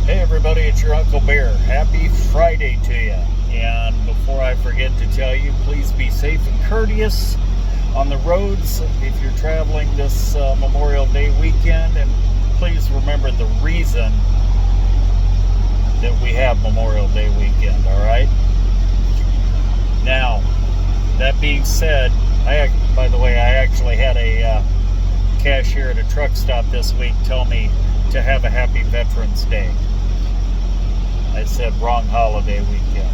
Hey everybody, it's your Uncle Bear. Happy Friday to you. And before I forget to tell you, please be safe and courteous on the roads if you're traveling this Memorial Day weekend. And please remember the reason that we have Memorial Day weekend, alright? Now, that being said, by the way, I actually had a cashier at a truck stop this week tell me to have a happy Veterans Day. I said wrong holiday weekend.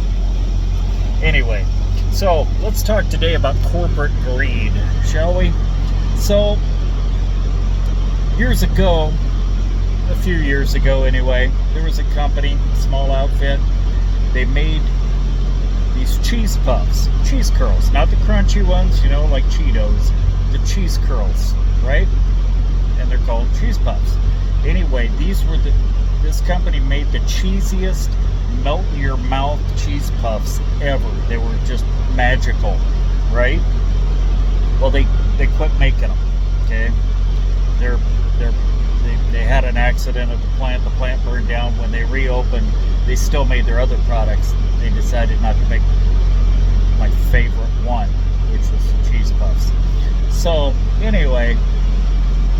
Anyway, so let's talk today about corporate greed, shall we? So, a few years ago anyway, there was a company, small outfit, they made these cheese puffs, cheese curls, not the crunchy ones, like Cheetos, the cheese curls, right? And they're called cheese puffs. Anyway, this company made the cheesiest, melt-in-your-mouth cheese puffs ever. They were just magical, right? Well, they quit making them, okay? They had an accident at the plant. The plant burned down. When they reopened, they still made their other products. They decided not to make my favorite one, which was the cheese puffs. So, anyway,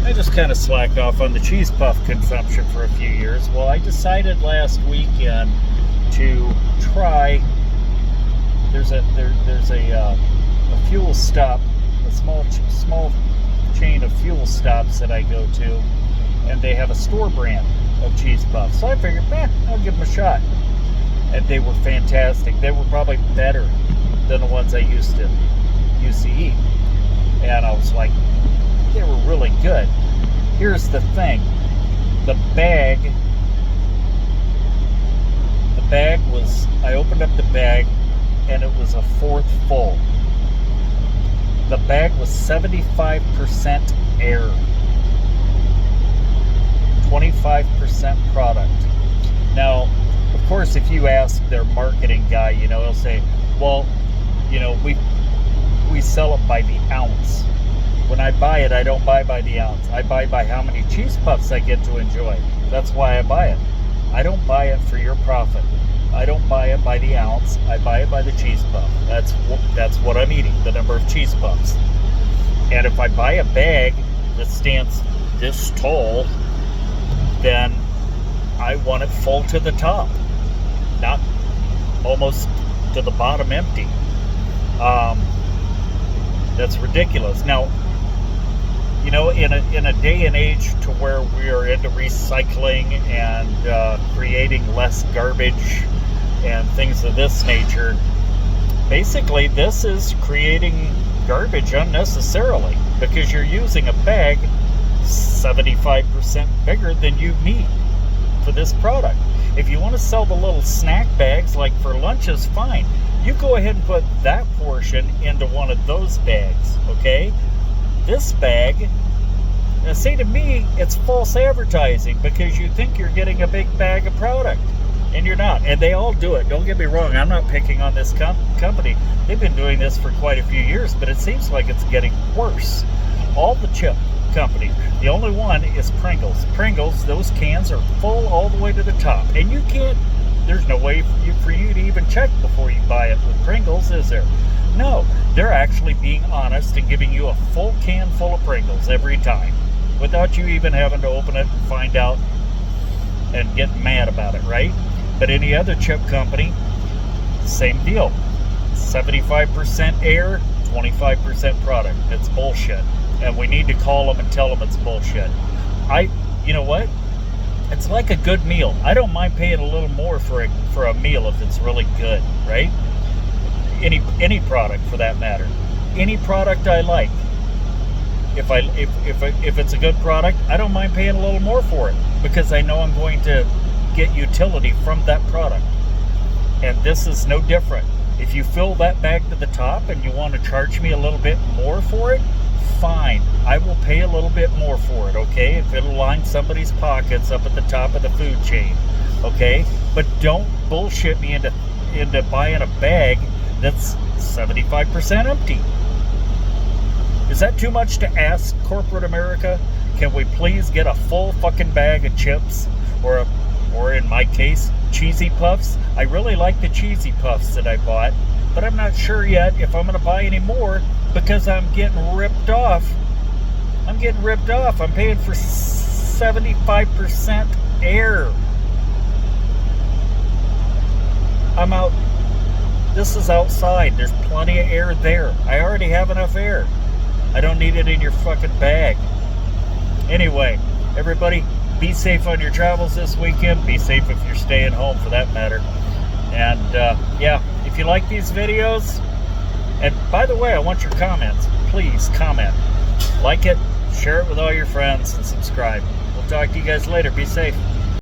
I just kind of slacked off on the cheese puff consumption for a few years. Well, I decided last weekend to try. There's a fuel stop, a small chain of fuel stops that I go to, and they have a store brand of cheese puffs. So I figured, I'll give them a shot. And they were fantastic. They were probably better than the ones I used to eat. And I was like, they were really good. Here's the thing. I opened up the bag and it was a fourth full. The bag was 75% air, 25% product. Now, of course, if you ask their marketing guy, he'll say, well, we sell it by the ounce. When I buy it, I don't buy by the ounce. I buy by how many cheese puffs I get to enjoy. That's why I buy it. I don't buy it for your profit. I don't buy it by the ounce. I buy it by the cheese puff. That's what I'm eating, the number of cheese puffs. And if I buy a bag that stands this tall, then I want it full to the top, not almost to the bottom empty. That's ridiculous. Now, in a day and age to where we are into recycling and creating less garbage and things of this nature, basically this is creating garbage unnecessarily because you're using a bag 75% bigger than you need for this product. If you want to sell the little snack bags like for lunches, fine. You go ahead and put that portion into one of those bags, okay? This bag, say to me, it's false advertising because you think you're getting a big bag of product, and you're not. And they all do it. Don't get me wrong. I'm not picking on this company. They've been doing this for quite a few years, but it seems like it's getting worse. All the chip companies. The only one is Pringles. Pringles, those cans are full all the way to the top, and you can't. There's no way for you to even check before you buy it with Pringles, is there? No, they're actually being honest and giving you a full can full of Pringles every time without you even having to open it and find out and get mad about it, right? But any other chip company, same deal. 75% air, 25% product. It's bullshit. And we need to call them and tell them it's bullshit. You know what? It's like a good meal. I don't mind paying a little more for a meal if it's really good, right? Any product for that matter. Any product I like. If it's a good product, I don't mind paying a little more for it because I know I'm going to get utility from that product. And this is no different. If you fill that bag to the top and you want to charge me a little bit more for it, fine. I will pay a little bit more for it, okay? If it'll line somebody's pockets up at the top of the food chain, okay? But don't bullshit me into buying a bag that's 75% empty. Is that too much to ask, corporate America? Can we please get a full fucking bag of chips or or in my case, Cheesy Puffs. I really like the Cheesy Puffs that I bought, but I'm not sure yet if I'm going to buy any more because I'm getting ripped off. I'm getting ripped off. I'm paying for 75% air. I'm out. This is outside. There's plenty of air there. I already have enough air. I don't need it in your fucking bag. Anyway, everybody, be safe on your travels this weekend. Be safe if you're staying home, for that matter. And yeah, if you like these videos, and by the way, I want your comments. Please comment, like it, share it with all your friends, and subscribe. We'll talk to you guys later. Be safe.